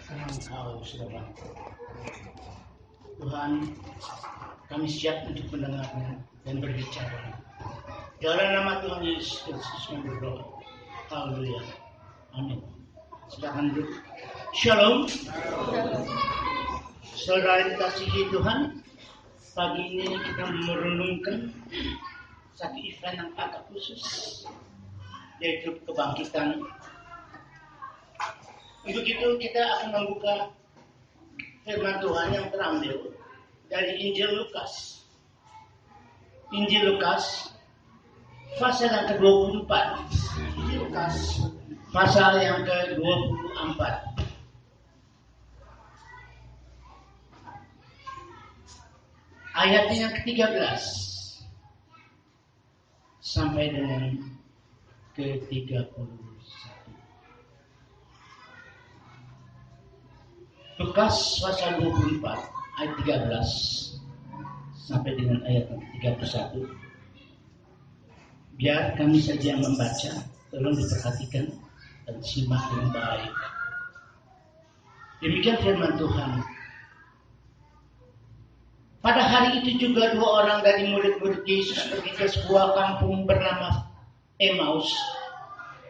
Karena Engkau sudah bangkit. Tuhan, kami siap untuk mendengarnya dan berbicara. Dalam nama Tuhan Yesus Kristus kami berdoa. Haleluya. Amin. Silakan duduk. Shalom. Saudara dikasihi Tuhan, pagi ini kita merenungkan satu event yang agak khusus, yaitu kebangkitan. Untuk itu kita akan membuka firman Tuhan yang terambil dari Injil Lukas. Injil Lukas pasal yang ke-24. Injil Lukas pasal yang ke-24. Ayatnya yang ke-13 sampai dengan ke-31. Lukas pasal 24 ayat 13 sampai dengan ayat 31. Biar kami saja yang membaca, tolong diperhatikan dan simak dengan baik. Demikian firman Tuhan. Pada hari itu juga dua orang dari murid-murid Yesus pergi ke sebuah kampung bernama Emmaus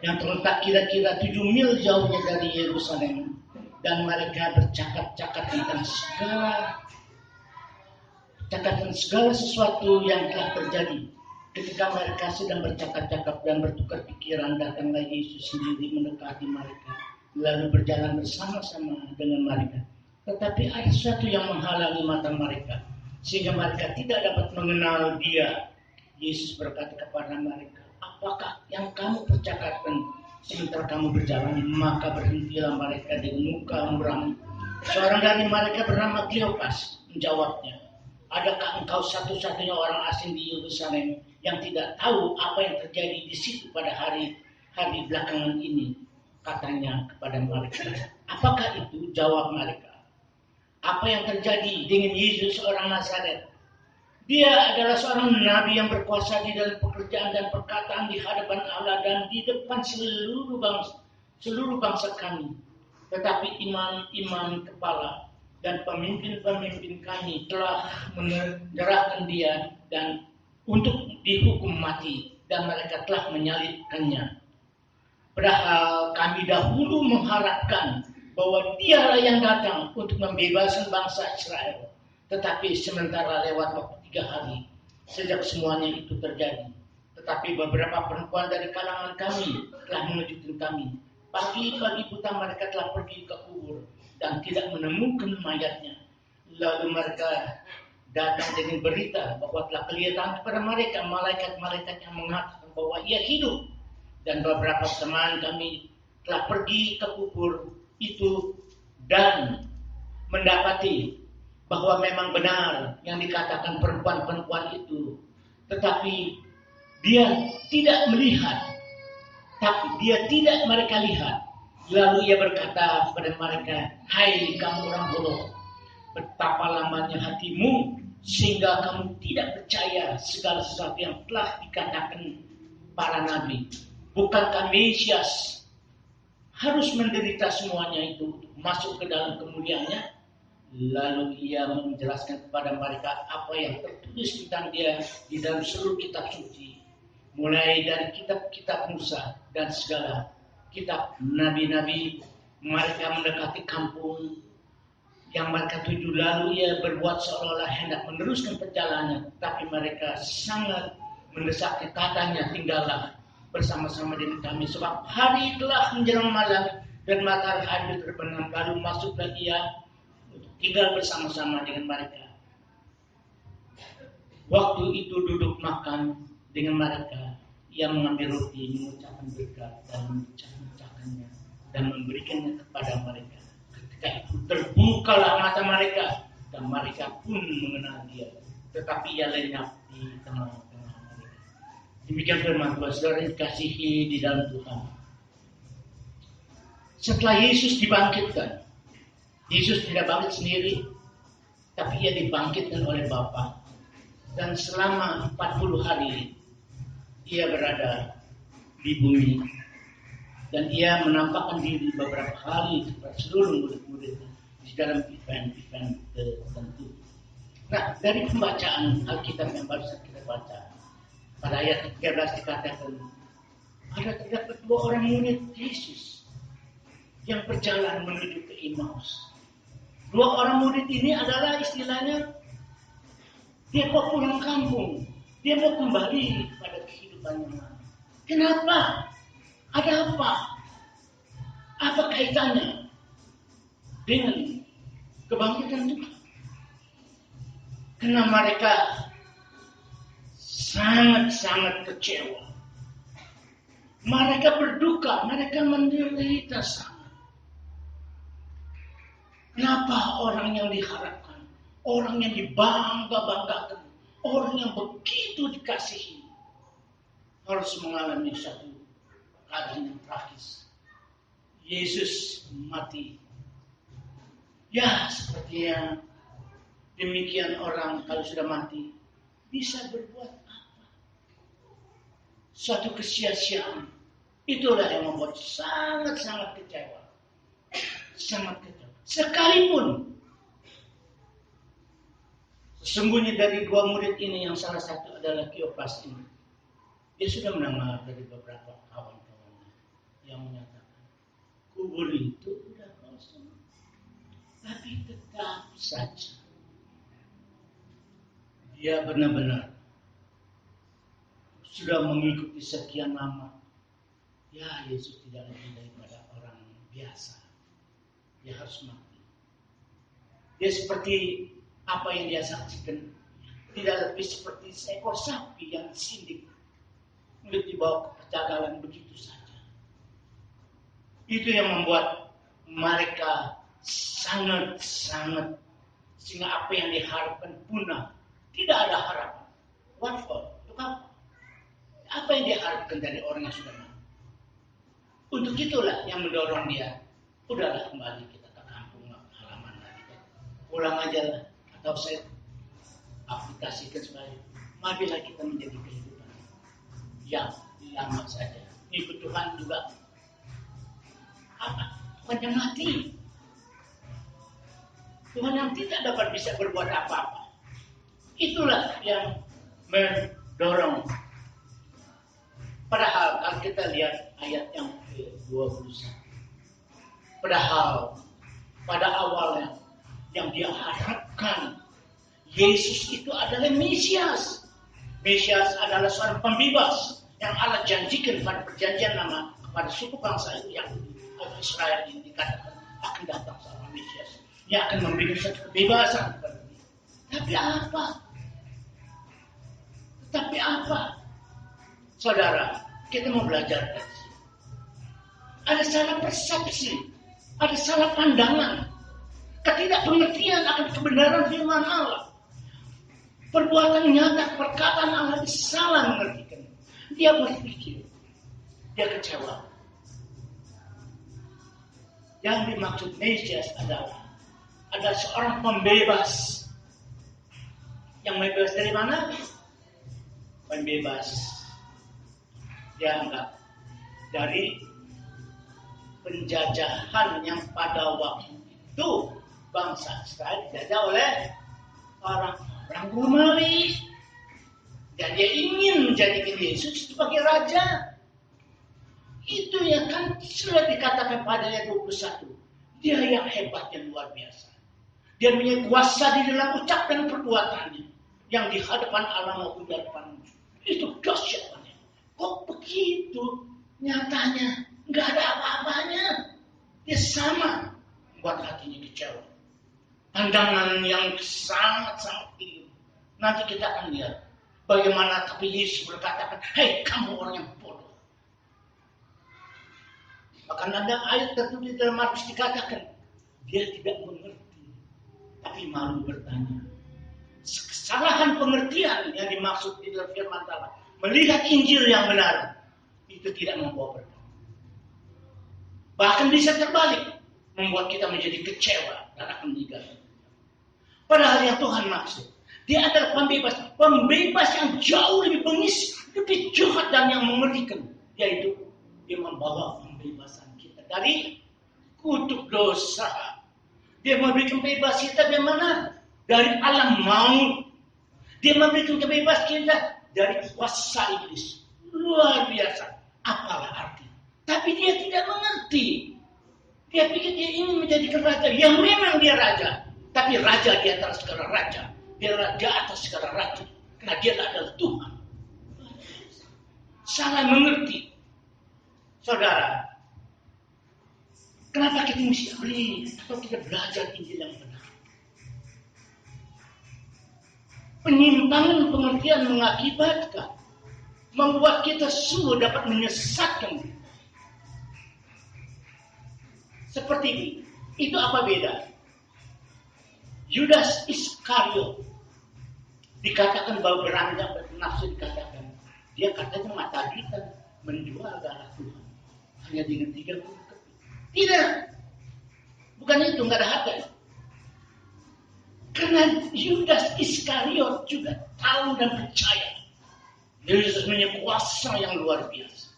yang terletak kira-kira 7 mil jauhnya dari Yerusalem. Dan mereka bercakap-cakap tentang segala sesuatu yang telah terjadi. Ketika mereka sedang bercakap-cakap dan bertukar pikiran, datanglah Yesus sendiri mendekati mereka, lalu berjalan bersama-sama dengan mereka. Tetapi ada sesuatu yang menghalangi mata mereka, sehingga mereka tidak dapat mengenal Dia. Yesus berkata kepada mereka, "Apakah yang kamu percakapkan sementara kamu berjalan?" Maka berhentilah mereka dengan muka muram. Seorang dari mereka bernama Kleopas menjawabnya, "Adakah engkau satu-satunya orang asing di Yerusalem yang tidak tahu apa yang terjadi di situ pada hari belakangan ini?" Katanya kepada mereka. "Apakah itu?" Jawab mereka. "Apa yang terjadi dengan Yesus orang Nazaret? Dia adalah seorang nabi yang berkuasa di dalam pekerjaan dan perkataan di hadapan Allah dan di depan seluruh bangsa kami. Tetapi imam-imam kepala dan pemimpin-pemimpin kami telah menyerahkan dia dan untuk dihukum mati, dan mereka telah menyalibkannya. Padahal kami dahulu mengharapkan bahwa dialah yang datang untuk membebaskan bangsa Israel. Tetapi sementara lewat waktu 3 hari sejak semuanya itu terjadi. Tetapi beberapa perempuan dari kalangan kami telah mengejutkan kami. Pagi-pagi buta mereka telah pergi ke kubur dan tidak menemukan mayatnya. Lalu mereka datang dengan berita bahwa telah kelihatan kepada mereka malaikat-malaikat yang mengatakan bahwa ia hidup. Dan beberapa teman kami telah pergi ke kubur itu dan mendapati bahwa memang benar yang dikatakan perempuan-perempuan itu. Tetapi dia tidak melihat. Tapi dia tidak mereka lihat. Lalu ia berkata kepada mereka, "Hai kamu orang bodoh, betapa lamanya hatimu sehingga kamu tidak percaya segala sesuatu yang telah dikatakan para nabi. Bukankah Mesias harus menderita semuanya itu untuk masuk ke dalam kemuliaannya?" Lalu ia menjelaskan kepada mereka apa yang tertulis tentang dia di dalam seluruh kitab suci, mulai dari kitab-kitab Musa dan segala kitab nabi-nabi. Mereka mendekati kampung yang mereka tuju, lalu ia berbuat seolah-olah hendak meneruskan perjalanannya, tapi mereka sangat mendesaknya. Katanya, "Tinggallah bersama-sama dengan kami, sebab hari telah menjelang malam dan matahari terbenam." Lalu masuklah ia untuk tinggal bersama-sama dengan mereka. Waktu itu duduk makan dengan mereka. Ia mengambil roti, mengucapkan berkat dan memecah-mecahkannya dan memberikannya kepada mereka. Ketika itu terbukalah mata mereka dan mereka pun mengenal dia. Tetapi ia lenyap di tengah-tengah mereka. Demikian firman Tuhan. Saudara dikasihi di dalam Tuhan. Setelah Yesus dibangkitkan, Yesus tidak bangkit sendiri, tapi ia dibangkitkan oleh Bapa. Dan selama 40 hari ia berada di bumi. Dan ia menampakkan diri beberapa kali kepada seluruh murid-muridnya di dalam event-event tertentu. Nah, dari pembacaan Alkitab yang baru kita baca, pada ayat 13 dikatakan, ada terdapat 2 orang murid Yesus yang berjalan menuju ke Emmaus. 2 orang murid ini adalah istilahnya, dia mau pulang kampung, dia mau kembali pada kehidupan yang lama. Kenapa? Ada apa? Apa kaitannya dengan kebangkitan Tuhan? Karena mereka sangat-sangat kecewa. Mereka berduka, mereka menderita sangat. Kenapa orang yang diharapkan, orang yang dibangga-banggakan, orang yang begitu dikasihi, harus mengalami satu keadaan yang tragis? Yesus mati. Ya, sepertinya demikian orang kalau sudah mati bisa berbuat apa? Suatu kesia-siaan. Itulah yang membuat sangat-sangat kecewa. Sangat kecewa. Sekalipun sesungguhnya dari 2 murid ini yang salah satu adalah Kleopas ini, dia sudah mendengar dari beberapa kawan-kawannya yang menyatakan kubur itu sudah kosong. Tapi tetap saja dia benar-benar sudah mengikuti sekian lama. Ya, Yesus tidak lebih daripada orang biasa. Dia harus mati. Dia seperti apa yang dia saksikan, tidak lebih seperti seekor sapi yang disindik, untuk dibawa ke perjalanan begitu saja. Itu yang membuat mereka sangat-sangat, sehingga apa yang diharapkan punah. Tidak ada harapan. What for? Untuk apa? Apa yang diharapkan dari orang yang sudah mati? Untuk itulah yang mendorong dia, udahlah kembali kita ke kampung halaman lagi. Pulang aja lah. Atau saya aplikasikan sebagai, marilah kita menjadi kehidupan yang lama saja. Ikut Tuhan juga. Apa? Tuhan yang mati. Tuhan yang tidak dapat bisa berbuat apa-apa. Itulah yang mendorong. Padahal kalau kita lihat ayat yang ke-21. Padahal pada awalnya yang dia harapkan Yesus itu adalah Mesias. Mesias adalah seorang pembebas yang Allah janjikan pada perjanjian lama kepada suku bangsa Yahudi atau Israel ini, dikatakan akan datang seorang Mesias yang akan memberikan satu kebebasan kepada dia. Tapi apa? Saudara, kita mau belajar dari sini. Ada salah persepsi, ada salah pandangan, ketidakpengertian akan kebenaran firman Allah. Perbuatan nyata, perkataan Allah salah mengertikan. Dia berpikir, dia kecewa. Yang dimaksud Mesias adalah ada seorang pembebas. Yang bebas dari mana? Pembebas dianggap dari penjajahan yang pada waktu itu bangsa Israel dijajah oleh orang Romawi. Dan dia ingin menjadikan Yesus sebagai raja. Itu yang kan sudah dikatakan pada ayat 21. Dia yang hebat, yang luar biasa. Dia punya kuasa di dalam ucap dan perbuatannya, yang di hadapan Allah maupun di hadapan manusia. Itu dahsyatnya. Kok begitu? Nyatanya nggak ada apa-apanya. Dia sama, buat hatinya kecewa. Pandangan yang sangat-sangat tinggi. Nanti kita akan lihat bagaimana tapi Yesus berkata, hei kamu orang yang bodoh. Bahkan ada ayat tertentu di dalam Markus dikatakan, dia tidak mengerti, tapi malu bertanya. Kesalahan pengertian yang dimaksud di dalam firman Allah, melihat Injil yang benar, itu tidak membawa berkat. Bahkan bisa terbalik, membuat kita menjadi kecewa dan akan meninggal. Padahal yang Tuhan maksud, dia adalah pembebas yang jauh lebih bengis, lebih jahat dan yang mengerikan, yaitu dia membawa pembebasan kita dari kutuk dosa. Dia memberikan bebas kita dari mana? Dari alam maut. Dia memberikan kebebasan kita dari kuasa iblis. Luar biasa. Apalah arti? Tapi dia tidak mengerti. Dia pikir dia ingin menjadikan raja. Yang memang dia raja. Tapi raja di atas segala raja. Dia raja atas segala raja. Karena dia adalah Tuhan. Salah mengerti. Saudara, kenapa kita mesti beli atau kita belajar Injil yang benar? Penyimpangan pengertian mengakibatkan membuat kita sungguh dapat menyesatkan. Seperti ini. Itu apa beda? Yudas Iskariot dikatakan bahwa beranjak bernafsu, dikatakan dia katanya mata kita menjual darah Tuhan hanya dengan 30 keping. Tidak, bukan itu, nggak ada harga. Karena Yudas Iskariot juga tahu dan percaya Yesus punya kuasa yang luar biasa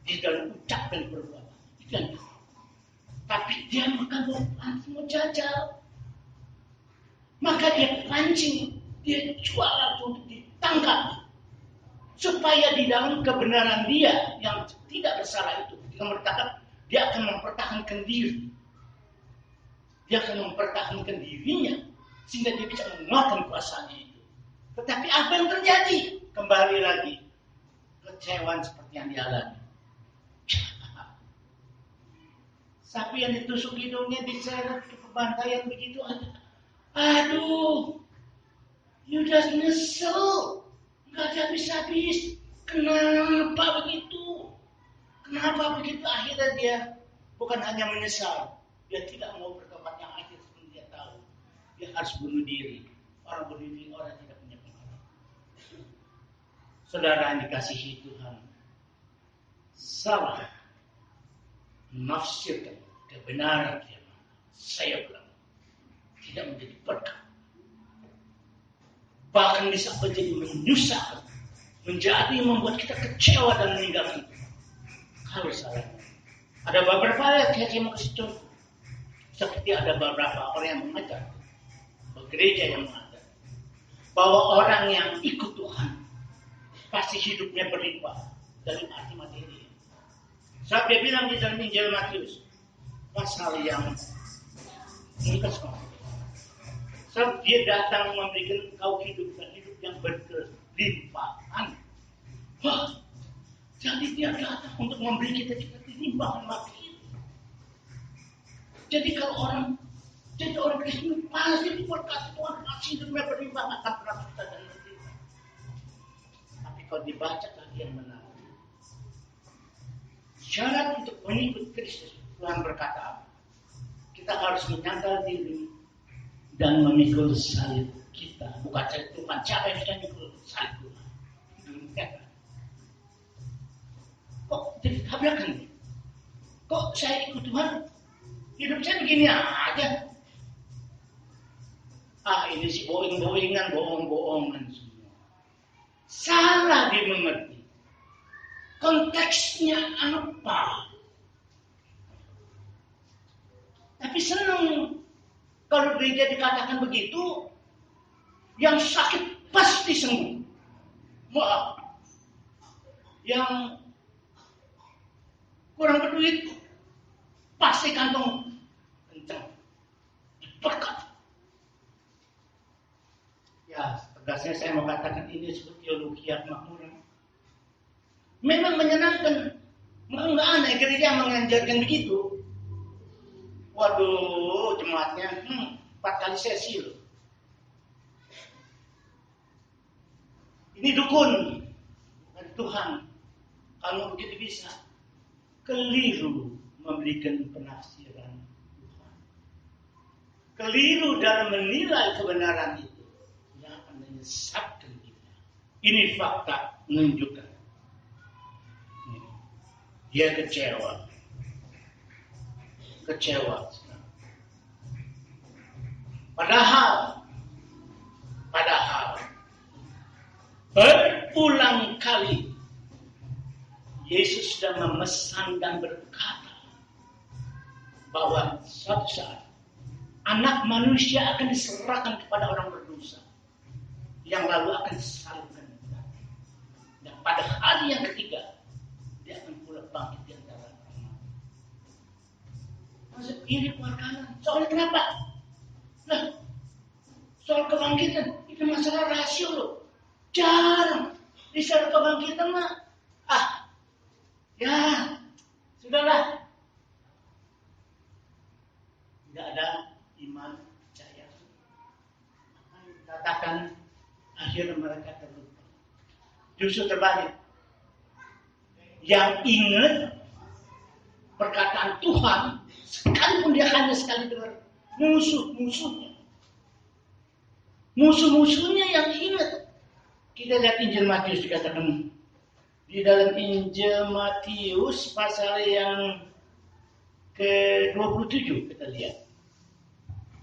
di dalam ucap dan perbuatan. Itu yang tahu. Tapi dia mau jajal. Maka dia pancing, dia jual untuk ditangkap. Supaya di dalam kebenaran dia yang tidak bersalah itu, ketika bertangkap, dia akan mempertahankan diri. Dia akan mempertahankan dirinya, sehingga dia bisa menguatkan kuasanya itu. Tetapi apa yang terjadi? Kembali lagi, kecewaan seperti yang dialami. Sapi yang ditusuk hidungnya, diseret ke pembantaian begitu aja. Aduh, Yudas nyesel, nggak ada habis-habis. Kenapa begitu? Kenapa begitu? Akhirnya dia bukan hanya menyesal, dia tidak mau bertobat yang akhir sebelum dia tahu dia harus bunuh diri. Orang bunuh diri orang tidak punya pengalaman. Saudara yang dikasihi Tuhan, salah menafsirkan kebenaran firman. Saya bilang tidak menjadi berkat. Bahkan bisa menjadi menyusahkan, menjadi membuat kita kecewa dan meninggalkan Tuhan. Kalau salah. Ada beberapa ayat yang mau kasih contoh. Seperti ada beberapa orang yang mengajar, gereja yang mengajar, bahwa orang yang ikut Tuhan pasti hidupnya berlimpah dari arti materi. Sebab dia bilang di dalam Injil Matius pasal yang ini ke-9. Sebab dia datang memberikan kau hidup dan hidup yang berkelimpahan. Wah, jadi dia datang untuk memberi kita kelimpahan makin. Jadi kalau orang Kristen pasti diberkati Tuhan, kasih hidupnya berlimpah, akan pernah kita dan menderita. Tapi kalau dibaca lagi yang benar, syarat untuk mengikut Kristus, Tuhan berkata apa? Kita harus menyangkal diri dan memikul salib kita. Bukan salib Tuhan. Siapa yang sudah memikul salib Tuhan? Dunia. Kok jadi tabrakan? Kok saya ikut Tuhan? Hidup saya begini aja. Ini sih bohongan semua. Salah dimengerti. Konteksnya apa? Tapi senang kalau gereja dikatakan begitu, yang sakit pasti sembuh. Maaf, yang kurang berduit pasti kantong kencang, berkat. Ya, tegasnya saya mau katakan ini seperti teologi makmuran. Memang menyenangkan, nggak aneh gereja mengajarkan begitu. Waduh, jemaatnya 4 kali sesi loh. Ini dukun dari Tuhan. Kalau begitu bisa, keliru memberikan penafsiran Tuhan. Keliru dalam menilai kebenaran itu yang akan menyesatkan kita. Ini fakta menunjukkan. Dia kecewa. Padahal berulang kali Yesus sudah memesan dan berkata bahwa suatu saat anak manusia akan diserahkan kepada orang berdosa yang lalu akan disalibkan. Dan pada hari yang ketiga dia akan pula bangkit di antara orang mati. Maksud ini keluarga. Soalnya kenapa? Nah, soal kebangkitan itu masalah rasio loh. Jarang di soal kebangkitan mah ya sudahlah. Tidak ada iman percaya. Katakan akhirnya mereka terlupa. Justru terbalik. Yang ingat perkataan Tuhan, sekalipun dia hanya sekali dengar, musuh-musuhnya. Musuh-musuhnya yang ingat. Kita lihat Injil Matius dikatakan di dalam Injil Matius pasal yang ke-27 kita lihat.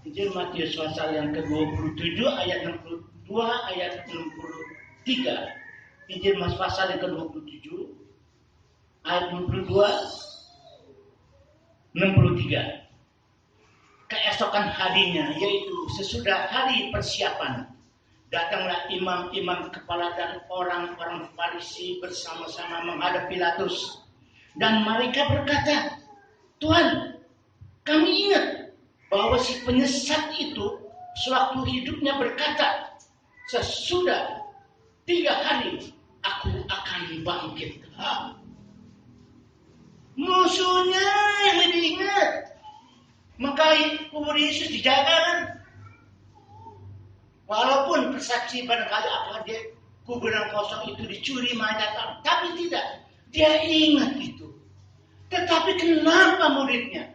Injil Matius pasal yang ke-27 ayat 62 ayat 63. Injil Matius pasal yang ke-27 ayat 62 63. Keesokan harinya, yaitu sesudah hari persiapan, datanglah imam-imam kepala dan orang-orang Farisi bersama-sama menghadap Pilatus. Dan mereka berkata, Tuhan, kami ingat bahwa si penyesat itu sewaktu hidupnya berkata, sesudah 3 hari aku akan bangkit. Musuhnya yang lebih ingat. Maka kubur Yesus dijaga kan. Walaupun persaksi barangkali apakah dia kubur yang kosong itu dicuri mayat, tapi tidak. Dia ingat itu. Tetapi kenapa muridnya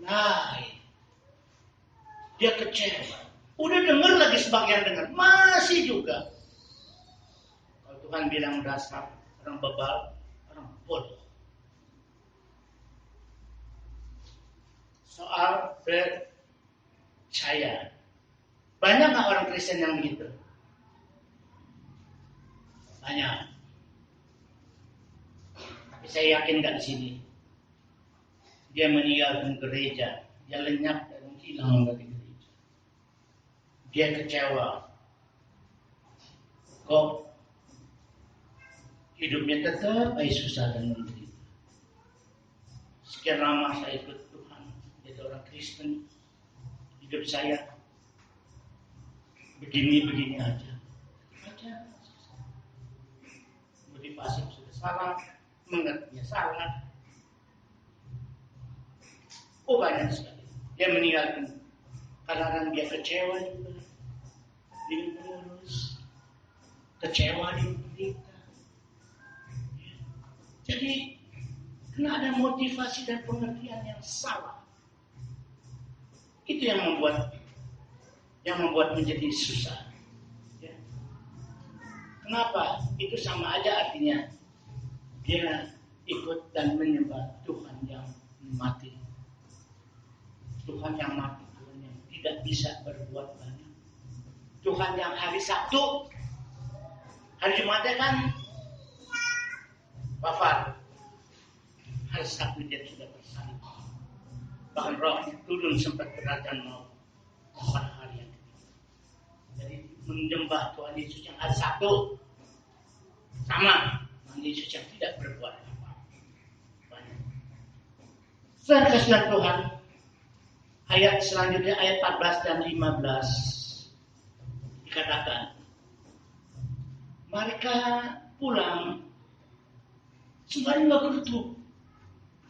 lain? Dia kecewa. Udah dengar lagi sebagian dengar, masih juga. Kalau Tuhan bilang dasar orang bebal, orang bodoh. Soal percaya. Banyak nggak orang Kristen yang begitu? Banyak. Tapi saya yakin nggak di sini. Dia meninggalkan gereja, dia lenyap dan hilang dari gereja. Dia kecewa. Kok hidupnya tetap susah dan menderita. Sekian lama saya ikut Tuhan, jadi orang Kristen. Hidup saya begini-begini aja. Motivasi sudah salah, mengertinya salah. Banyak sekali. Dia meninggalkan karena dia kecewa juga dengan pengurus, kecewa dengan pendeta. Jadi karena ada motivasi dan pengertian yang salah. Itu yang membuat menjadi susah. Ya. Kenapa? Itu sama aja artinya dia ikut dan menyembah Tuhan yang mati. Tuhan yang mati, Tuhan yang tidak bisa berbuat banyak. Tuhan yang hari Sabtu, hari Jumat kan wafat. Hari Sabtu dia sudah bersalib. Bahkan rohnya turun sempat kerajaan maut pada hari yang ketiga. Jadi menyembah Tuhan Yesus yang hari Sabtu sama Tuhan Yesus yang tidak berbuat apa-apa. Banyak. Selain kasihan Tuhan, ayat selanjutnya ayat 14 dan 15 dikatakan mereka pulang sembari nggak kerutu.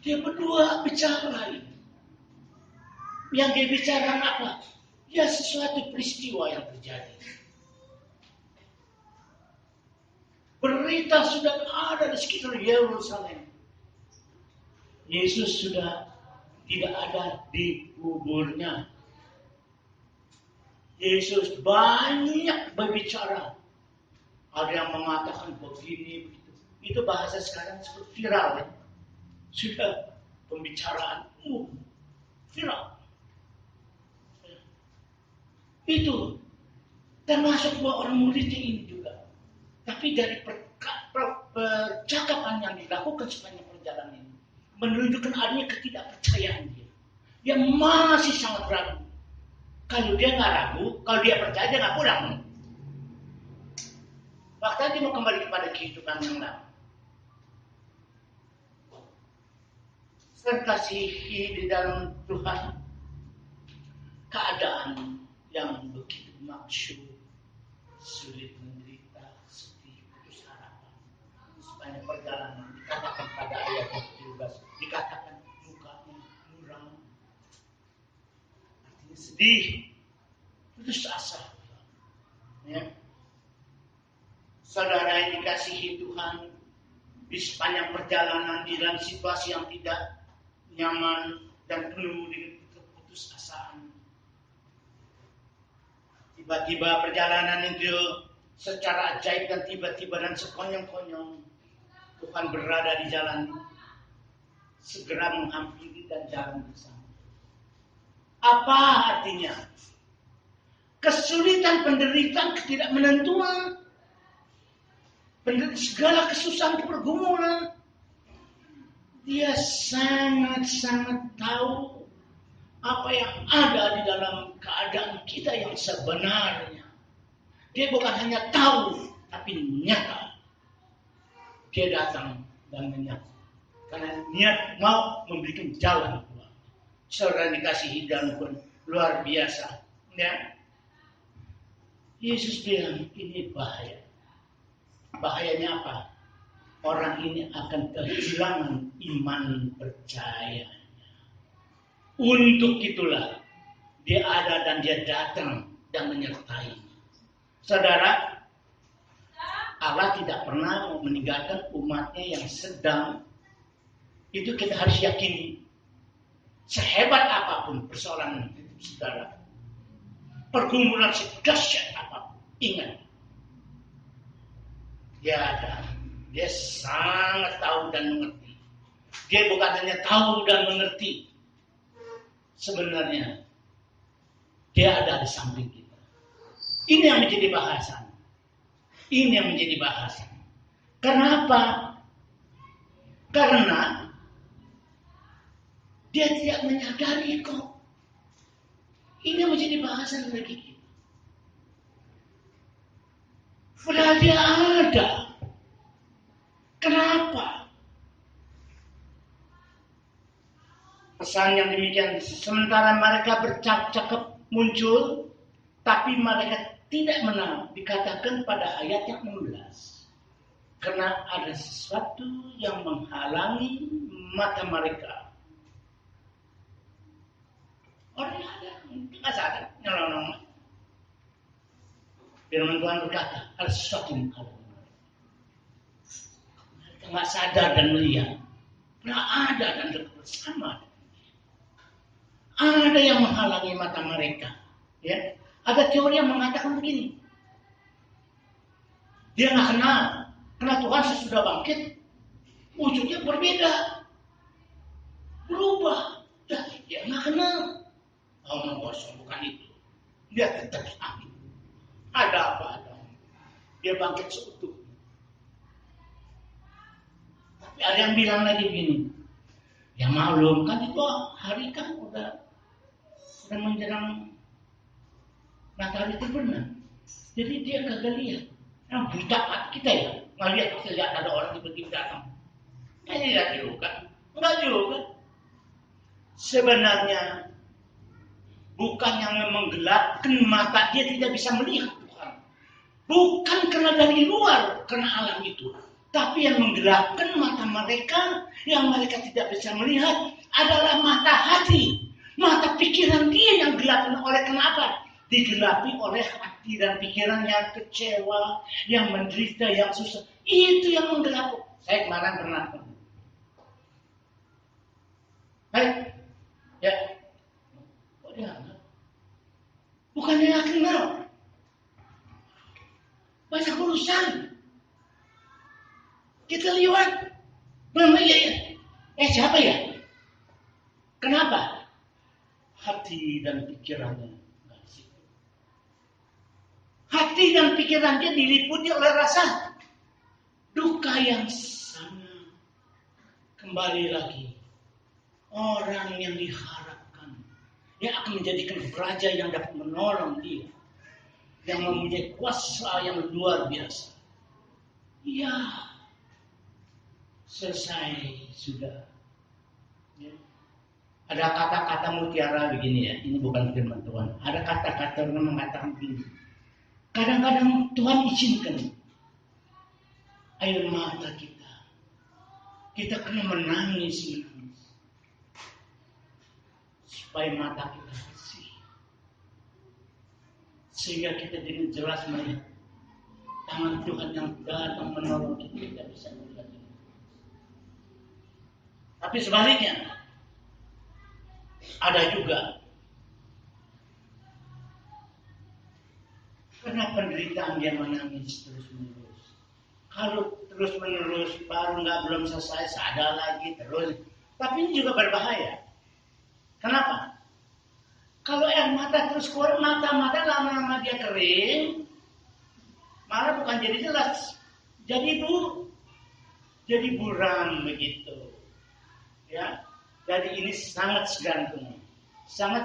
Dia berdua bicara. Yang dia bicarakan apa? Ya sesuatu peristiwa yang terjadi. Berita sudah ada di sekitar Yerusalem. Yesus sudah tidak ada di kuburnya. Yesus banyak berbicara. Ada yang mengatakan begini, begitu. Itu bahasa sekarang seperti viral. Ya? Sudah pembicaraan viral. Itu termasuk bahwa orang muridnya ini juga. Tapi dari percakapan yang dilakukan sepanjang perjalanan ini, menunjukkan adanya ketidakpercayaan dia. Dia masih sangat ragu. Kalau dia nggak ragu, kalau dia percaya dia nggak pulang. Waktu dia mau kembali kepada kehidupan yang lama. Terkasihi di dalam Tuhan, keadaan yang begitu masyhur, sulit, menderita, sedih, putus harapan, sepanjang perjalanan dikatakan pada ayat 17, dikatakan mukanya muram, artinya sedih, putus asa. Ya. Saudara yang dikasihi Tuhan, di sepanjang perjalanan di dalam situasi yang tidak nyaman dan penuh dengan keputusasaan, tiba-tiba perjalanan itu secara ajaib dan tiba-tiba dan sekonyong-konyong Tuhan berada di jalan, segera menghampiri dan jalan bersama. Apa artinya? Kesulitan, penderitaan, ketidakmenentuan, segala kesusahan, pergumulan, dia sangat-sangat tahu apa yang ada di dalam keadaan kita yang sebenarnya. Dia bukan hanya tahu, tapi nyata. Dia datang dan menyata. Karena niat mau memberikan jalan keluar. Saudara dikasihi dalam Tuhan, luar biasa. Ya. Yesus bilang ini bahaya. Bahayanya apa? Orang ini akan kehilangan iman percayanya. Untuk itulah dia ada dan dia datang dan menyertai. Saudara, Allah tidak pernah meninggalkan umatnya yang sedang. Itu kita harus yakini. Sehebat apapun persoalan itu, saudara, pergumulan sedahsyat apapun, ingat, dia ada. Dia sangat tahu dan mengerti. Dia bukan hanya tahu dan mengerti. Sebenarnya dia ada di samping kita. Ini yang menjadi bahasan. Ini yang menjadi bahasan. Kenapa? Karena dia tidak menyadari kok. Ini yang menjadi bahasan bagi kita. Padahal dia ada. Kenapa? Pesan yang demikian, sementara mereka bercakap-cakap muncul, tapi mereka tidak menang. Dikatakan pada ayat yang 16. Karena ada sesuatu yang menghalangi mata mereka. Orang ada, nggak sadar, nyolong-nyolong. Firman Tuhan berkata, ada sesuatu yang menghalangi. Nggak sadar dan melihat, nggak ada dan bersama. Ada yang menghalangi mata mereka. Ya, ada teori yang mengatakan begini, dia nggak kenal, karena Tuhan sesudah bangkit, wujudnya berbeda, berubah. Dia nggak kenal, omong kosong bukan itu. Dia tetap sakit. Ada apa? Dia bangkit seutuh. Ada yang bilang lagi begini, ya maklum kan itu hari kan udah menjelang matahari terbenam, jadi dia kagak lihat. Yang buta hati kita ya, nggak lihat, kita lihat ada orang tiba-tiba datang. Kayaknya lihat juga, enggak juga. Sebenarnya bukan yang menggelapkan mata dia tidak bisa melihat Tuhan, bukan karena dari luar, karena alam itu. Tapi yang menggelapkan mata mereka, yang mereka tidak bisa melihat, adalah mata hati. Mata pikiran dia yang gelap. Oleh kenapa? Digelapi oleh hati dan pikiran yang kecewa, yang menderita, yang susah. Itu yang menggelap. Saya kemarin pernah. Hai, ya. Kok dia enggak? Bukannya nggak kenal. Banyak urusan. Kita lihat, belum ya. Siapa ya? Kenapa? Hati dan pikirannya. Hati dan pikirannya diliputi oleh rasa duka yang sangat. Kembali lagi, orang yang diharapkan, yang akan menjadikan raja yang dapat menolong dia, yang mempunyai kuasa yang luar biasa. Ya, selesai sudah. Ya. Ada kata-kata mutiara begini ya, ini bukan firman Tuhan. Ada kata-kata yang mengatakan begini. Kadang-kadang Tuhan izinkan air mata kita kena menangis supaya mata kita bersih, sehingga kita dengan jelas melihat tangan Tuhan yang datang menolong kita bisa melihat itu. Tapi sebaliknya ada juga karena penderitaan dia menangis terus-menerus. Kalau terus-menerus baru belum selesai, sadar lagi terus. Tapi ini juga berbahaya. Kenapa? Kalau air mata terus keluar, mata lama-lama dia kering, malah bukan jadi jelas, jadi buram begitu. Ya, jadi ini sangat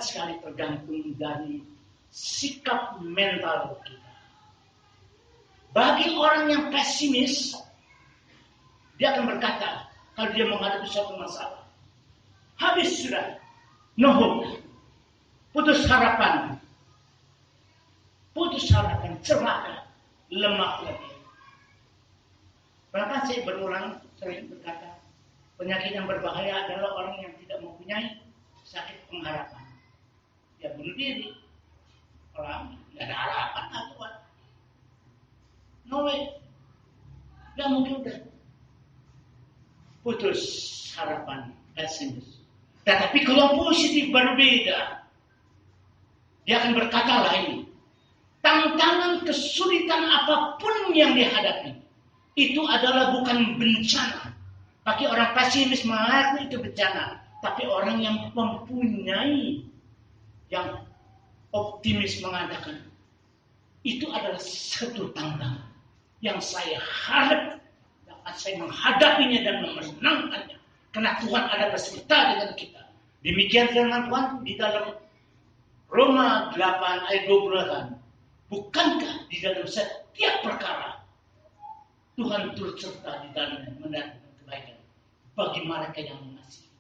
sekali tergantung dari sikap mental kita. Bagi orang yang pesimis, dia akan berkata, kalau dia menghadapi suatu masalah, habis sudah, no hope, putus harapan, celaka, lemah lagi. Bahkan saya berulang sering berkata, penyakit yang berbahaya adalah orang yang tidak mempunyai sakit pengharapan. Dia bunuh diri, orang tidak ada harapan, Tuhan. No way. Gak mungkin udah putus harapan, pesimis. Tetapi kalau positif berbeda, dia akan berkata lain. Tantangan kesulitan apapun yang dihadapi, itu adalah bukan bencana. Bagi orang pesimis mengaku itu bencana. Tapi orang yang mempunyai, yang optimis mengatakan, itu adalah satu tantangan yang saya harap dapat saya menghadapinya dan memenangkannya. Karena Tuhan ada beserta dengan kita. Demikian firman Tuhan di dalam Roma 8 ayat 28. Bukankah di dalam setiap perkara Tuhan turut serta di dalam mendatangkan kebaikan bagi mereka yang mengasihi.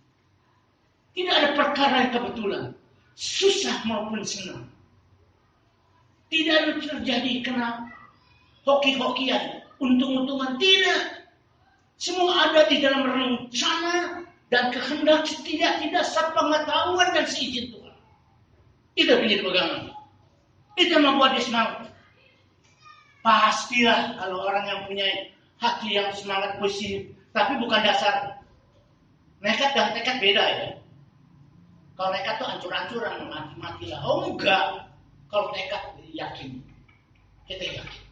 Tidak ada perkara yang kebetulan, susah maupun senang. Tidak ada terjadi karena hoki-hokian, untung-untungan, tidak. Semua ada di dalam rencana dan kehendak tidak sepengetahuan dan seizin Tuhan. Itu menjadi pegangan. Itu yang membuat dia semangat. Pastilah kalau orang yang punya hati yang semangat positif, tapi bukan dasar nekat dan tekad beda ya. Kalau nekat tuh ancur-ancuran, mati-matilah. Oh enggak. Kalau nekat yakin, kita yakin.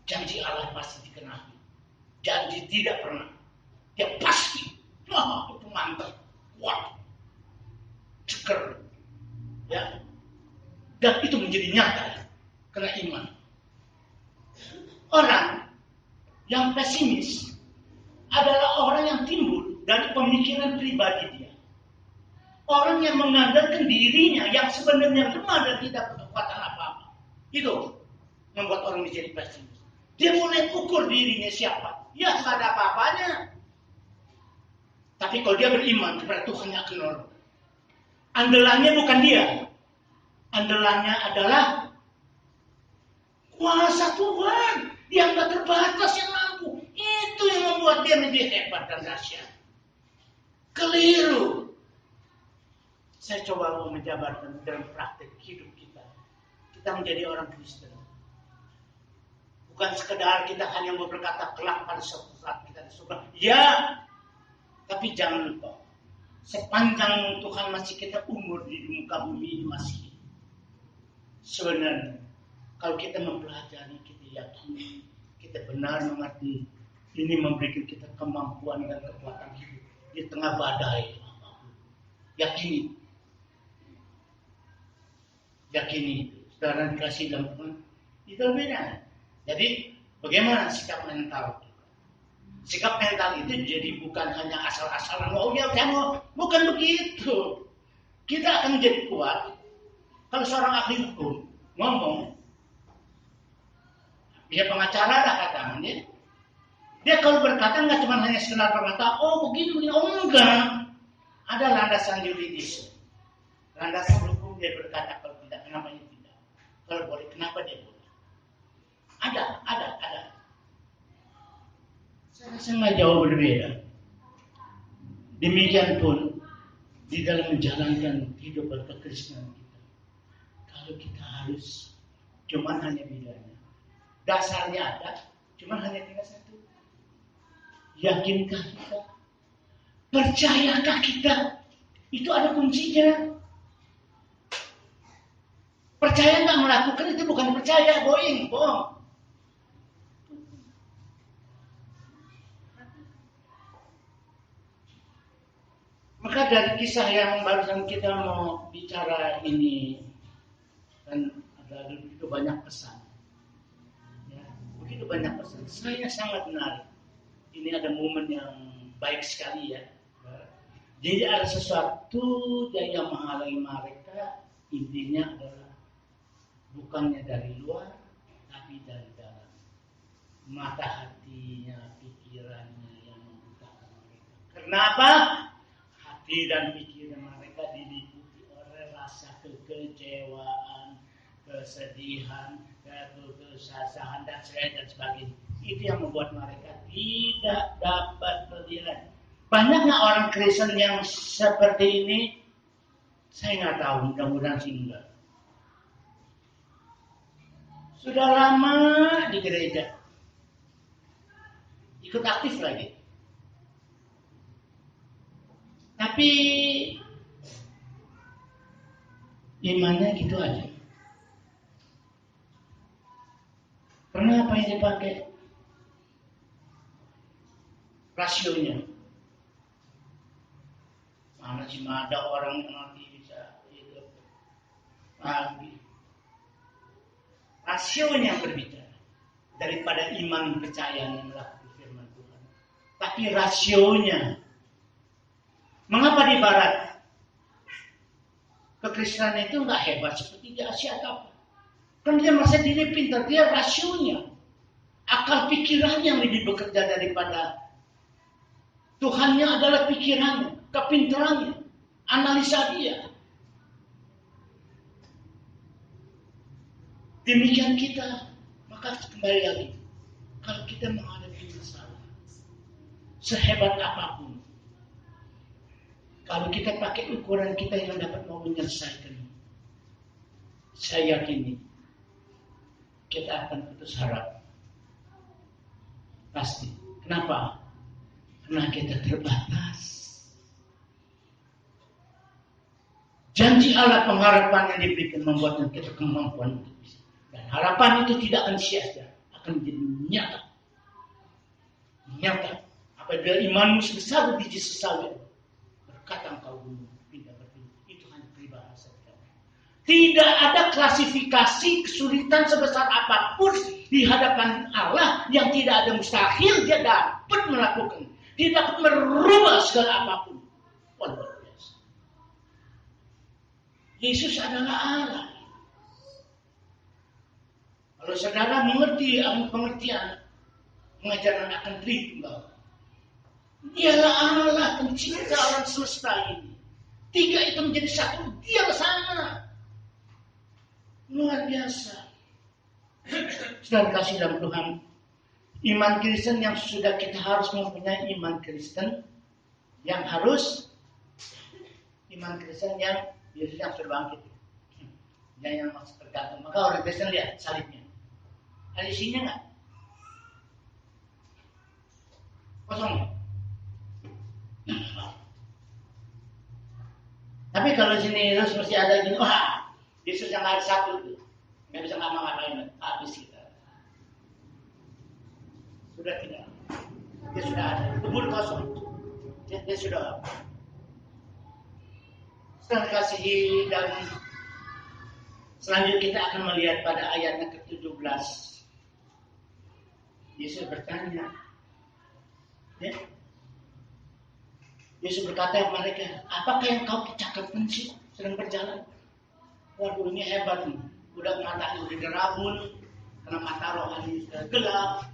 Janji Allah pasti dikenapi. Janji tidak pernah. Dia pasti. Wah, itu mantap. Kuat. Ceker. Ya. Dan itu menjadi nyata. Karena iman. Orang yang pesimis adalah orang yang timbul dari pemikiran pribadi dia. Orang yang mengandalkan dirinya yang sebenarnya lemah dan tidak berkekuatan apa-apa. Itu membuat orang menjadi pesimis. Dia mulai ukur dirinya siapa. Ya, tidak ada apa-apanya. Tapi kalau dia beriman kepada Tuhan yang akan nolong. Andalannya bukan dia. Andalannya adalah kuasa Tuhan yang tak terbatas, yang mampu. Itu yang membuat dia menjadi hebat dan dahsyat. Keliru. Saya coba menjabarkan dalam praktek hidup kita. Kita menjadi orang Kristen. Bukan sekedar kita hanya berkata kelak pada suatu saat kita di surga. Ya, tapi jangan lupa. Sepanjang Tuhan masih kita umur di muka bumi ini masih. Sebenarnya, kalau kita mempelajari, kita yakin, kita benar mengerti. Ini memberikan kita kemampuan dan kekuatan hidup di tengah badai. Yakini. Saudara dikasih dalam Tuhan. Itu beda. Jadi, bagaimana sikap mental kita? Sikap mental itu jadi bukan hanya asal-asalan, oh ya saya mau, bukan begitu. Kita akan menjadi kuat kalau seorang ahli hukum ngomong, dia pengacara lah katanya, dia kalau berkata nggak cuma hanya sekedar berkata, oh begini, oh enggak, ada landasan yuridis, landasan hukum. Dia berkata kalau tidak, kenapa dia tidak? Kalau boleh, kenapa dia boleh? Ada. Saya rasa nggak jauh berbeda. Demikian pun di dalam menjalankan hidup berkekristenan kita. Kalau kita harus cuman hanya bedanya. Dasarnya ada, cuman hanya tinggal satu. Yakinkah kita? Percayakah kita? Itu ada kuncinya. Percaya nggak melakukan itu bukan percaya, bohong. Maka dari kisah yang barusan kita mau bicara ini, kan ada begitu banyak pesan. Ya, begitu banyak pesan. Saya sangat menarik. Ini ada momen yang baik sekali ya. Jadi ada sesuatu yang menghalangi mereka, intinya adalah bukannya dari luar, tapi dari dalam. Mata hatinya, pikirannya yang membutakan mereka. Kenapa? Hati dan pikiran mereka diliputi oleh rasa kekecewaan, kesedihan, kekesasahan dan sebagainya. Itu yang membuat mereka tidak dapat berdiri. Banyak nggak orang Kristen yang seperti ini? Saya nggak tahu, mudah-mudahan sih enggak. Sudah lama di gereja, ikut aktif lagi. Tapi imannya gitu aja. Karena apa yang dipakai? Rasionya. Mana sih ada orang yang nanti bisa hidup lagi. Rasionya berbicara daripada iman percaya yang melakukan firman Tuhan. Tapi rasionya. Mengapa di Barat kekristenan itu nggak hebat seperti di Asia apa? Kan dia merasa diri pintar, dia rasionya, akal pikirannya yang lebih bekerja daripada Tuhannya adalah pikirannya, kepintarannya, analisa dia. Demikian kita, maka kembali lagi, kalau kita menghadapi masalah, sehebat apapun, kalau kita pakai ukuran kita yang dapat mau menyelesaikan, saya yakini kita akan putus harap. Pasti. Kenapa? Karena kita terbatas. Janji Allah, pengharapan yang diberikan membuatkan kita kemampuan untuk bisa. Dan harapan itu tidak akan sia-sia, akan menjadi nyata. Nyata. Apabila imanmu sebesar biji sesawi, berkata engkau gunung, pindah berpindah. Itu hanya peribahasa. Tidak ada klasifikasi kesulitan sebesar apapun di hadapan Allah yang tidak ada mustahil dia dapat melakukan. Dia dapat merubah segala apapun. Luar biasa. Yesus adalah Allah. Kalau saudara mengerti pengertian pengajaran akan Tritunggal, dialah Allah pencipta alam semesta ini. Tiga itu menjadi satu, dia sama. Luar biasa. Saudara kasih dalam Tuhan, iman Kristen yang sudah kita harus mempunyai iman Kristen yang harus iman Kristen yang Yesus yang sudah bangkit. Yang maksud bergantung. Maka orang Kristen lihat salibnya. Ada isinya nggak? Kosong. Tapi kalau sini Yesus mesti ada gini, wah, Yesus yang ada satu itu, nggak bisa ngapa-ngapain, habis kita. Sudah tidak, dia sudah ada, kubur kosong, dia sudah. Setelah kasihi dan selanjutnya kita akan melihat pada ayatnya ke-17. Yesus bertanya, Ya. Yesus berkata kepada mereka, apakah yang kau percakapkan sih sedang berjalan? Waduh, ini hebat nih. Udah matanya udah derabun, karena mata rohani sudah gelap.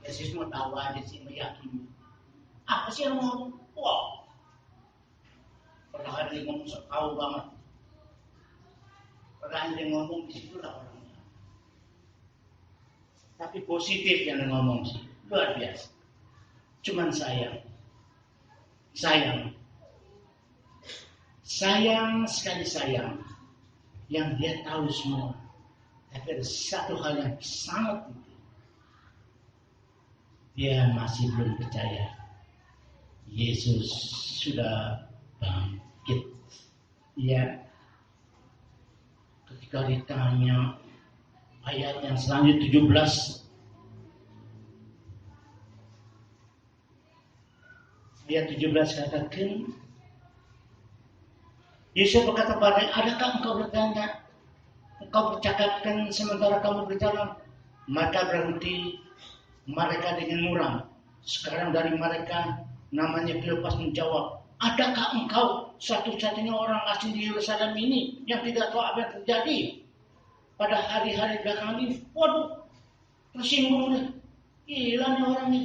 Yesus mau tahu aja sih, meyakini. Apa sih yang mau? Wah, pernah ada yang ngomong sok tahu banget. Pernah ada yang ngomong disitulah orangnya. Tapi positif yang ngomong sih, luar biasa. Cuman sayang sekali sayang, yang dia tahu semua. Tapi ada satu hal yang sangat penting, dia masih belum percaya Yesus sudah bangkit. Ya, ketika ditanya ayat yang selanjutnya 17, ayat 17 katakan, Yesus berkata pada, adakah engkau bertanya, engkau bercakapkan sementara kamu berjalan? Maka berhenti mereka dengan muram. Sekarang dari mereka namanya Kleopas menjawab, adakah engkau satu-satunya orang asing di Yerusalem ini yang tidak tahu apa yang terjadi pada hari-hari belakangan ini? Waduh, tersinggung nih. Gila nih orang nih,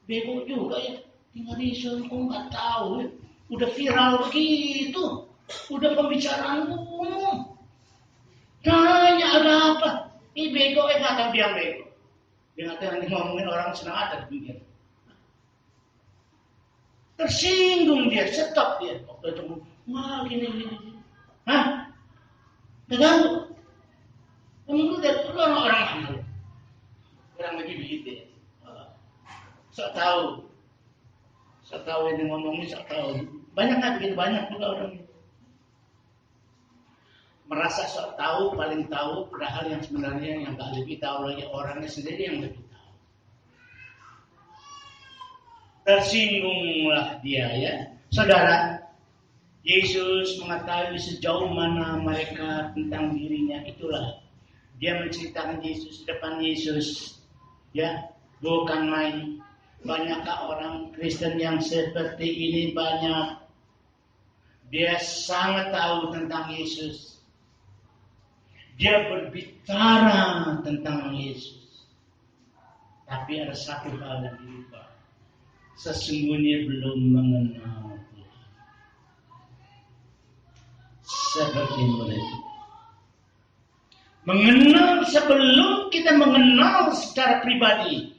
bego juga ya. Tinggal di Yerusalem kok nggak tahu ya. Udah viral begitu, udah pembicaraan umum. Tanya ada apa? Ini bego, nggak tahu dia bego. Dia nggak tahu nanti ngomongin orang senang ada begini. Tersinggung dia, stop dia. Waktu itu, wah gini. Hah? Terganggu. Kamu udah orang mana? Orang lagi begitu ya. Sok tahu ini ngomongnya, sok tahu. Banyak kan begitu, banyak juga orang itu. Merasa sok tahu, paling tahu, padahal yang sebenarnya yang nggak lebih tahu lagi orangnya sendiri yang lebih tahu. Tersinggunglah dia ya, saudara. Yesus mengetahui sejauh mana mereka tentang dirinya, itulah dia menceritakan Yesus depan Yesus, ya, bukan main. Banyakkah orang Kristen yang seperti ini? Banyak. Dia sangat tahu tentang Yesus. Dia berbicara tentang Yesus. Tapi ada satu hal yang dilupa. Sesungguhnya belum mengenal Tuhan. Seperti mulai. Mengenal sebelum kita mengenal secara pribadi.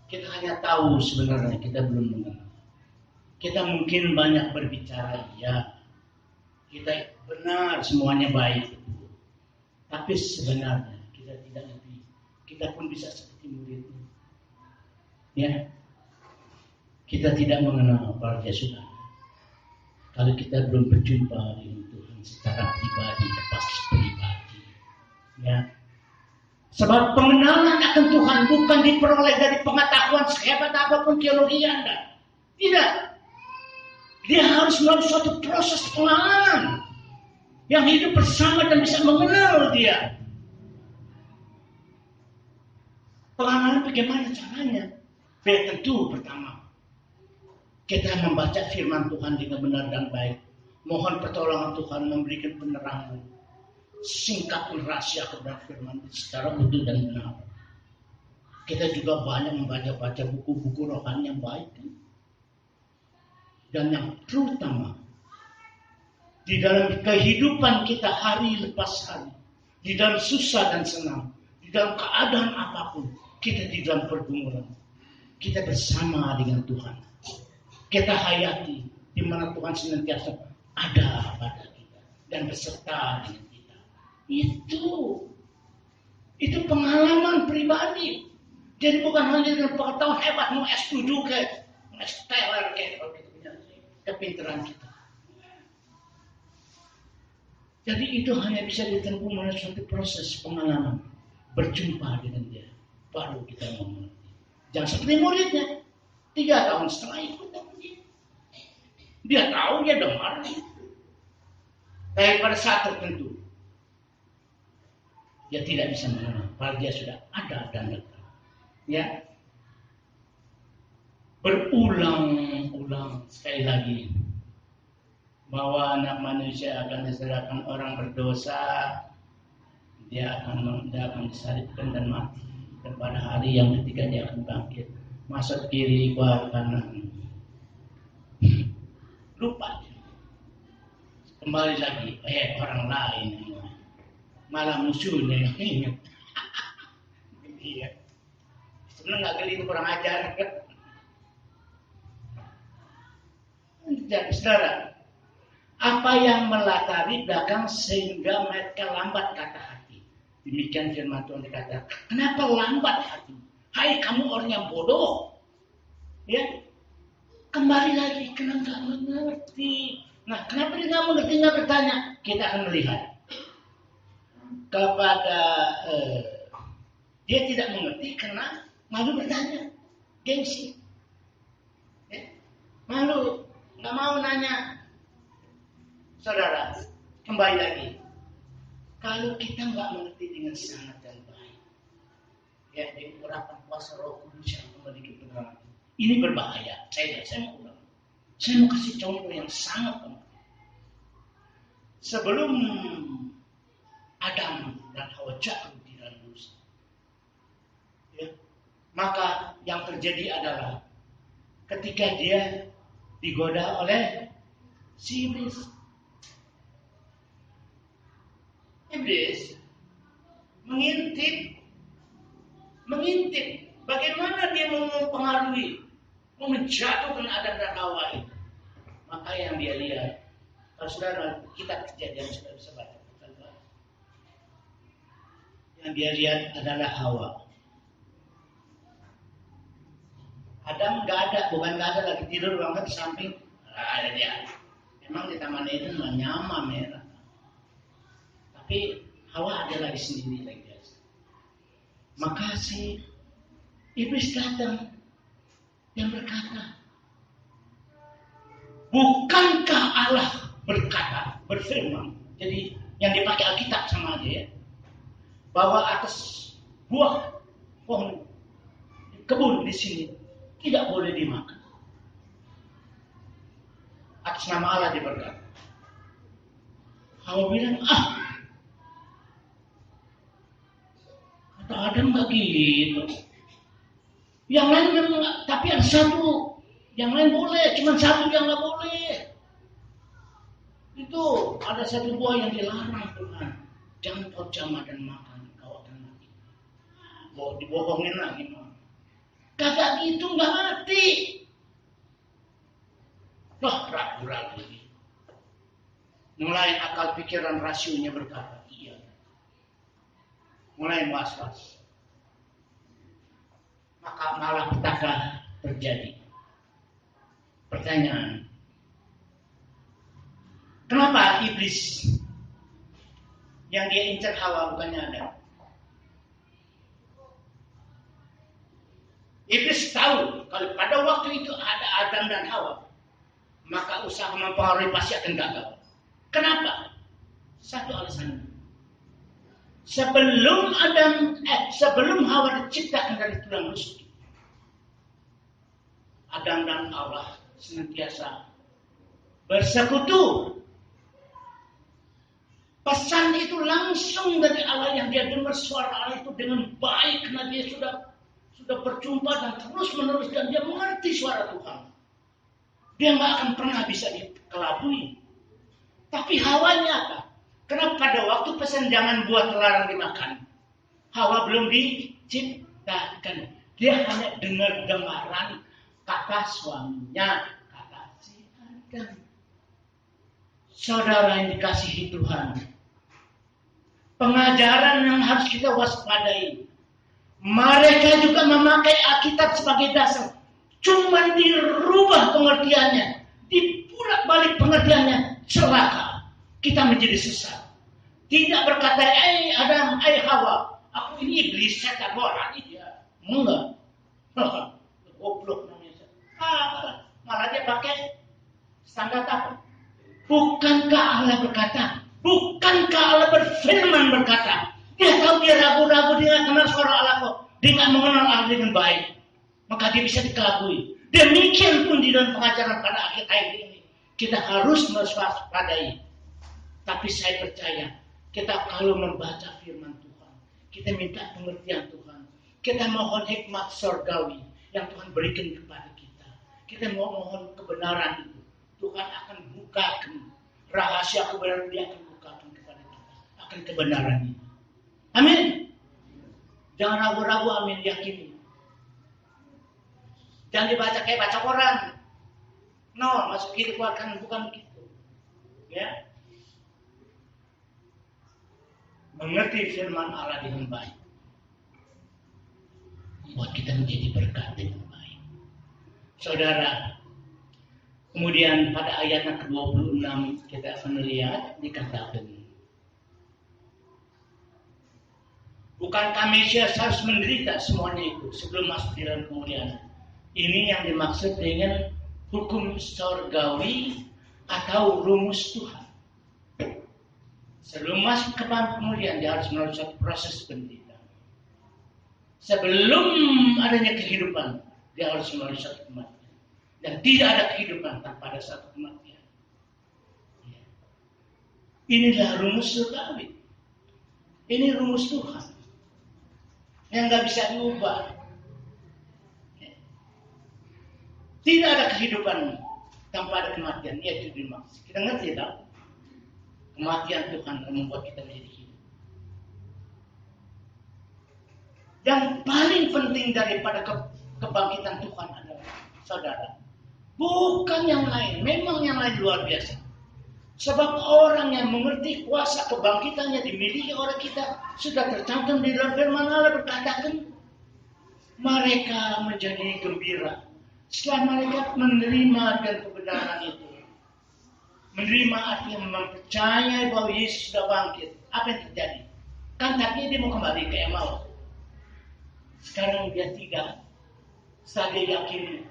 Kita hanya tahu sebenarnya, kita belum mengenal. Kita mungkin banyak berbicara, ya. Kita benar semuanya baik. Tapi sebenarnya kita tidak lebih. Kita pun bisa seperti muridnya. Ya. Kita tidak mengenal para Yesus. Kalau kita belum berjumpa dengan Tuhan secara pribadi, lepas pribadi. Ya. Sebab pengenalan akan Tuhan bukan diperoleh dari pengetahuan sehebat apapun teologi Anda. Tidak. Dia harus melalui suatu proses pengalaman yang hidup bersama dan bisa mengenal dia. Pengalaman bagaimana caranya? Tentu pertama, kita membaca firman Tuhan dengan benar dan baik. Mohon pertolongan Tuhan memberikan penerangan. Singkapkan rahasia kebenaran firman secara utuh dan benar. Kita juga banyak membaca buku-buku rohani yang baik. Dan yang terutama, di dalam kehidupan kita hari lepas hari, di dalam susah dan senang, di dalam keadaan apapun, kita di dalam pergumulan, kita bersama dengan Tuhan. Kita hayati di mana Tuhan senantiasa ada pada kita dan beserta dengan kita. Itu pengalaman pribadi. Jadi bukan hanya dengan pengetahuan hebat, mau S7 kayak, mau S-Teller kayak, kepintaran kita. Jadi itu hanya bisa ditempuh melalui suatu proses pengalaman. Berjumpa dengan dia. Baru kita mengerti. Jangan seperti muridnya. 3 tahun setelah ikut dengan dia. Dia tahu, dia dengar. Tapi pada saat tertentu, dia tidak bisa mengenal. Padahal dia sudah ada dan dekat. Ya. berulang-ulang sekali lagi bahwa anak manusia akan diserahkan orang berdosa, dia akan disalibkan dan mati, dan pada hari yang ketiga dia akan bangkit, masuk kiri keluar kanan. Lupa kembali lagi orang lain, malah musuhnya yang ingat. Iya, sebenarnya nggak geli, itu kurang ajar. Jadi saudara, apa yang melatari belakang sehingga mereka lambat kata hati? Demikian firman Tuhan dikatakan. Kenapa lambat hati? Hai kamu orang yang bodoh. Ya, kembali lagi, kenapa nggak mengerti? Nah, kenapa dia nggak mengerti, nggak bertanya? Kita akan melihat kepada dia tidak mengerti karena malu bertanya, gengsi, ya? Malu, nggak mau nanya. Saudara, kembali lagi, kalau kita nggak mengerti dengan sangat dan baik, ya, di urapan kuasa Roh Kudus yang memiliki penerangan, ini berbahaya. Saya mau ulang. Saya mau kasih contoh yang sangat penting. Sebelum Adam dan Hawa jatuh di dalam dosa, ya, maka yang terjadi adalah ketika dia digoda oleh si iblis mengintip bagaimana dia mau mempengaruhi, mau menjatuhkan Adam dan Hawa itu. Maka yang dia lihat, kalau saudara kita Kejadian sudah bisa baca, yang dia lihat adalah Hawa. Adam nggak ada, bukan nggak ada, lagi tidur banget di samping, ada dia. Emang di taman itu nyama merah. Tapi Hawa ada lagi sendiri lagi. Maka si iblis datang yang berkata, bukankah Allah berfirman? Jadi yang dipakai Alkitab sama aja ya, bahwa atas buah pohon kebun di sini tidak boleh dimakan. Atas nama Allah dia berkata. Hawa bilang, kata Adam nggak gitu. Yang lain memang, tapi ada satu, yang lain boleh, cuma satu yang nggak boleh. Itu ada satu buah yang dilarang Tuhan. Jangan kau jamah dan makan, kau akan mati. Mau dibohongin lagi mau. Kata gitu nggak mati. Loh, ragu-ragu. Mulai akal pikiran rasionya berkata, iya. Mulai was-was. Maka malapetaka terjadi. Pertanyaan, kenapa iblis yang dia incar Hawa bukannya Adam? Iblis tahu kalau pada waktu itu ada Adam dan Hawa, maka usaha mempengaruhi pasti akan gagal. Kenapa? Satu alasan. Sebelum Hawa diciptakan dari tulang rusuk, Adam dan Allah senantiasa bersekutu. Pesan itu langsung dari Allah, yang dia dengar suara Allah itu dengan baik karena dia sudah berjumpa dan terus menerus, dan dia mengerti suara Tuhan. Dia nggak akan pernah bisa dikelabui. Tapi Hawanya apa? Karena pada waktu pesan jangan buah terlarang dimakan, Hawa belum diciptakan. Dia hanya dengar-dengaran kata suaminya, kata si Adam. Saudara yang dikasihi Tuhan, pengajaran yang harus kita waspadai. Mereka juga memakai Alkitab sebagai dasar, cuman dirubah pengertiannya, diputar-balik pengertiannya, celaka. Kita menjadi sesat. Tidak berkata, Adam, Hawa, aku ini iblis, setan, orang dia. Enggak. Goblok namanya. Malah dia pakai standar apa? Bukankah Allah berkata? Bukankah Allah berfirman berkata? Dia tahu dia ragu-ragu, dia nggak kenal suara Allah kok. Dia nggak mengenal Allah dengan baik. Maka dia bisa dikelabui. Demikian pun di dalam pengajaran pada akhir-akhir ini, kita harus mewaspadai. Tapi saya percaya, kita kalau membaca firman Tuhan, kita minta pengertian Tuhan, kita mohon hikmat surgawi yang Tuhan berikan kepada kita. Kita mohon kebenaran itu. Tuhan akan bukakan rahasia kebenaran, dia akan bukakan kepada kita akan kebenaran itu. Amin. Jangan ragu-ragu, amin, yakini. Jangan dibaca kayak baca koran. No, masuk kiri keluar kanan, bukan begitu. Ya. Mengerti firman Allah dengan baik membuat kita menjadi berkat dengan baik. Saudara, kemudian pada ayat ke-26 kita akan melihat dikatakan, bukankah Mesias harus menderita semuanya itu sebelum masuk di dalam kemuliaan? Ini yang dimaksud dengan hukum surgawi atau rumus Tuhan. Sebelum masuk ke kemuliaan, dia harus melalui suatu proses penderitaan. Sebelum adanya kehidupan, dia harus melalui suatu kematian. Dan tidak ada kehidupan tanpa ada satu kematian. Ya. Inilah rumus surgawi. Ini rumus Tuhan yang nggak bisa diubah. Ya. Tidak ada kehidupan tanpa ada kematian. Itu dimaksud. Kita ngerti tak? Kematian Tuhan yang membuat kita menjadi hidup. Yang paling penting daripada kebangkitan Tuhan adalah, saudara, bukan yang lain. Memang yang lain luar biasa. Sebab orang yang mengerti kuasa kebangkitannya dimiliki oleh kita sudah tercantum di dalam firman Allah berkatakan, mereka menjadi gembira setelah mereka menerima dan kebenaran itu. Menerima artinya mempercayai bahwa Yesus sudah bangkit. Apa yang terjadi? Kan tadinya dia mau kembali ke Emmaus. Sekarang dia tidak. Setelah dia yakin,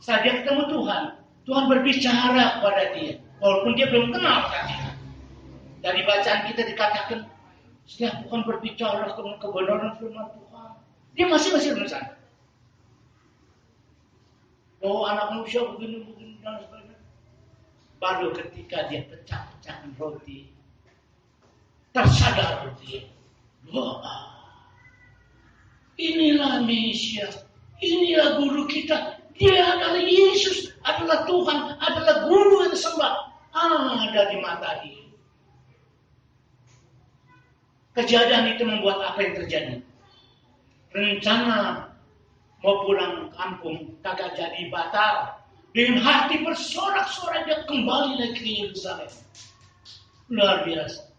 setelah dia ketemu Tuhan, Tuhan berbicara kepada dia. Walaupun dia belum kenal tadi. Dari bacaan kita dikatakan, setelah Tuhan berbicara tentang kebenaran firman Tuhan, dia masih belum sadar. Bahwa anak manusia begini dan sebagainya. Baru ketika dia pecah-pecahkan roti, tersadar dia, wah, inilah Mesias, inilah guru kita, dia adalah Yesus, adalah Tuhan, adalah guru yang sembah, ada di mata dia. Kejadian itu membuat apa yang terjadi? Rencana mau pulang kampung kagak jadi batal. Dengan hati bersorak-sorak dia kembali lagi ke Yerusalem. Luar biasa.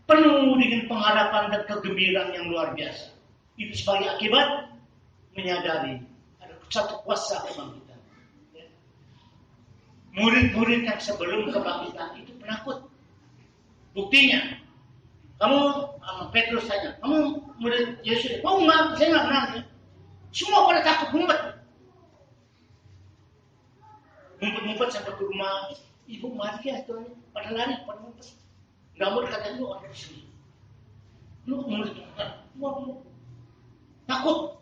Penuh dengan pengharapan dan kegembiraan yang luar biasa. Itu sebagai akibat menyadari ada satu kuasa kebangkitan. Ya. Murid-murid yang sebelum kebangkitan itu penakut. Buktinya, kamu Petrus tanya, kamu murid Yesus? Oh enggak, saya enggak kenal dia. Semua pada takut ngumpet. Ngumpet sampai ke rumah Ibu Maria tuh, pada lari, pada ngumpet. Nggak mau dikatakan lu ada di sini. Lu murid Tuhan, takut.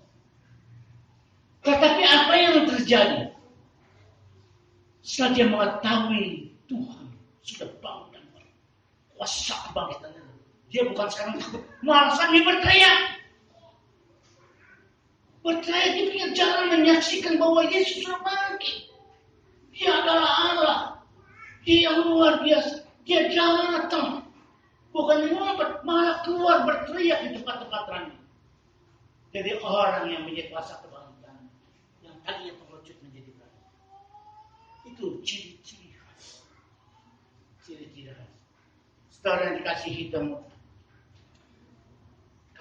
Tetapi apa yang terjadi? Setelah dia mengetahui Tuhan sudah bangkit, kuasa kebangkitannya, dia bukan sekarang takut, malah sambil berteriak. Berteriak di pinggir jalan menyaksikan bahwa Yesus sudah bangkit. Dia adalah Allah. Dia yang luar biasa. Dia datang. Bukan ngumpet, malah keluar berteriak di tempat-tempat ramai. Jadi orang yang punya kuasa kebangkitan, yang tadinya pengecut menjadi berani. Itu ciri-ciri khas. Ciri-ciri khas. Saudara yang dikasihi Tuhan,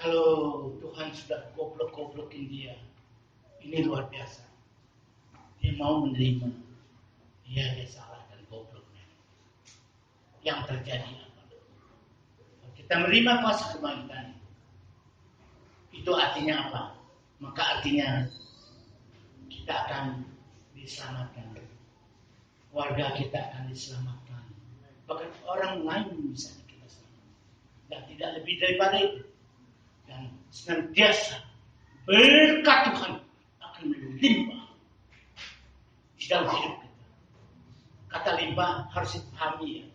kalau Tuhan sudah goblok-goblokin dia, ini luar biasa. Dia mau menerima. Dia salah dan gobloknya. Yang terjadi apa? Kita menerima kuasa kebangkitan. Itu artinya apa? Maka artinya kita akan diselamatkan. Keluarga kita akan diselamatkan. Bahkan orang lain bisa kita selamatkan. Dan tidak lebih daripada itu. Dan senantiasa berkat Tuhan akan melimpah di dalam hidup kita. Kata limpah harus dipahami ya.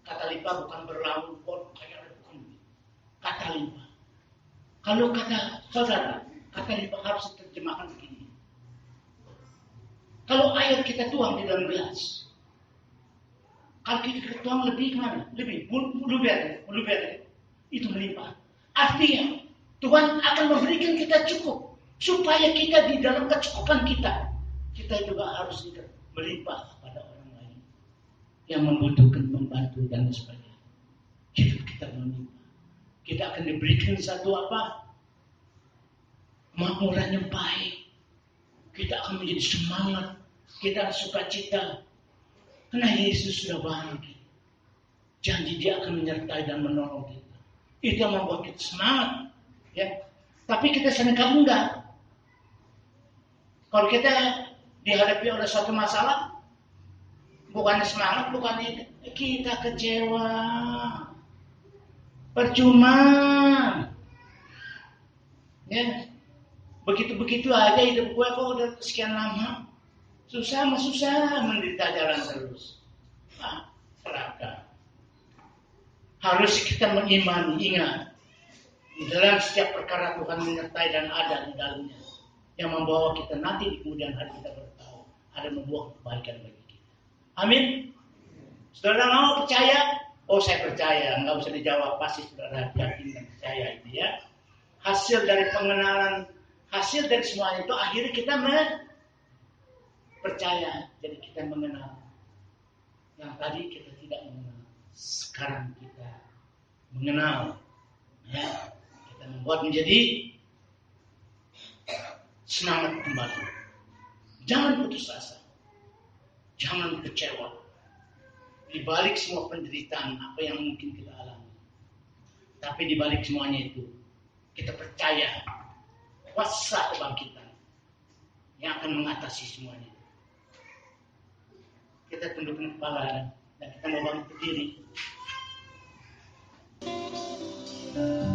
Kata limpah bukan berlalu, kayak bukan. Kata limpah. Kalau kata saudara, kata limpah harus diterjemahkan begini. Kalau air kita tuang di dalam gelas, kalau kita tuang lebih mana? Lebih, luber, itu melimpah. Artinya, Tuhan akan memberikan kita cukup, supaya kita di dalam kecukupan kita juga harus melimpah kepada orang lain yang membutuhkan, membantu dan sebagainya. Hidup kita melimpah. Kita akan diberikan satu apa? Makmuran yang baik. Kita akan menjadi semangat, kita sukacita, karena Yesus sudah bangkit. Janji Dia akan menyertai dan menolong kita. Itu yang membuat kita semangat, ya. Tapi kita seringkali enggak. Kalau kita dihadapi oleh suatu masalah, bukannya semangat, bukannya kita kecewa, percuma, ya. Begitu-begitu aja hidup gue kok udah sekian lama. Susah menderita jalan terus. Seraka. Harus kita mengimani, ingat. Di dalam setiap perkara Tuhan menyertai dan ada di dalamnya. Yang membawa kita nanti di kemudian hari kita bertahu. Ada membawa kebaikan bagi kita. Amin. Saudara mau percaya? Oh saya percaya. Nggak usah dijawab. Pasti saudara yakin dan percaya itu ya. Hasil dari pengenalan, hasil dari semua itu akhirnya kita percaya, jadi kita mengenal. Yang tadi kita tidak mengenal, sekarang kita mengenal. Ya, kita membuat menjadi semangat kembali. Jangan putus asa, jangan kecewa. Di balik semua penderitaan apa yang mungkin kita alami, tapi di balik semuanya itu kita percaya kuasa kebangkitan yang akan mengatasi semuanya. Kita tundukkan kepala dan kita mau bangkit berdiri.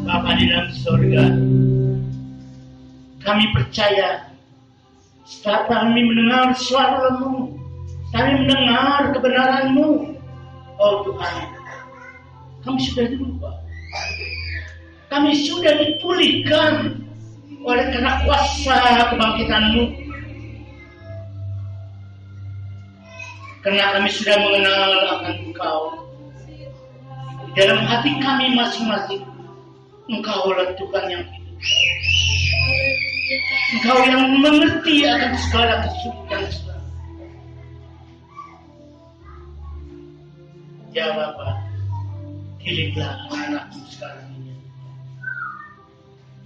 Bapa di dalam surga, kami percaya setelah kami mendengar suara-Mu, kami mendengar kebenaran-Mu. Oh Tuhan, kami sudah berubah. Kami sudah dipulihkan oleh karena kuasa kebangkitan-Mu. Karena kami sudah mengenal akan Engkau. Di dalam hati kami masing-masing, Engkaulah Tuhan yang hidup. Engkau yang mengerti akan segala kesulitan. Ya Bapa, pilihlah anak-anak-Mu sekarang ini.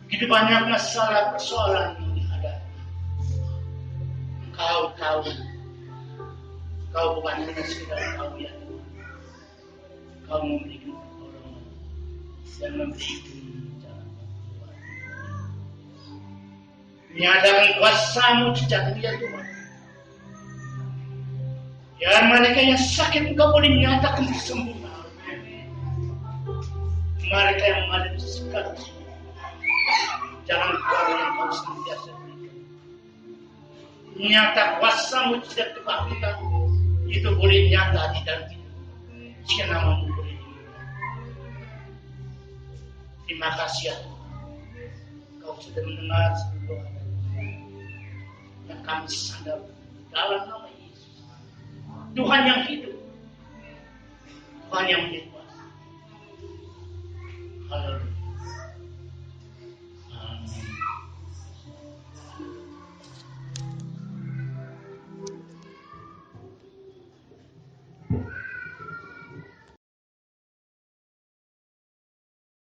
Begitu banyak masalah persoalan yang dihadapi. Engkau tahu. Kau bukan hanya sekedar tahu ya Tuhan. Kau memberikan pertolongan dan memberikan jalan keluar. Menyatakan kuasa-Mu sejati ya Tuhan. Biar mereka yang sakit Engkau boleh menyatakan kesembuhan. Mereka yang mengalami segala sesuatu, jangan keluar yang Kau senantiasa berikan. Menyata kuasa-Mu sejati kebangkitan itu boleh nyata di dalam hidup. Jika nama-Mu boleh dimuliakan. Terima kasih ya Tuhan. Kau sudah mendengar seluruh doa yang kami sandar dalam nama Yesus. Tuhan yang hidup, Tuhan yang berkuasa. Haleluya.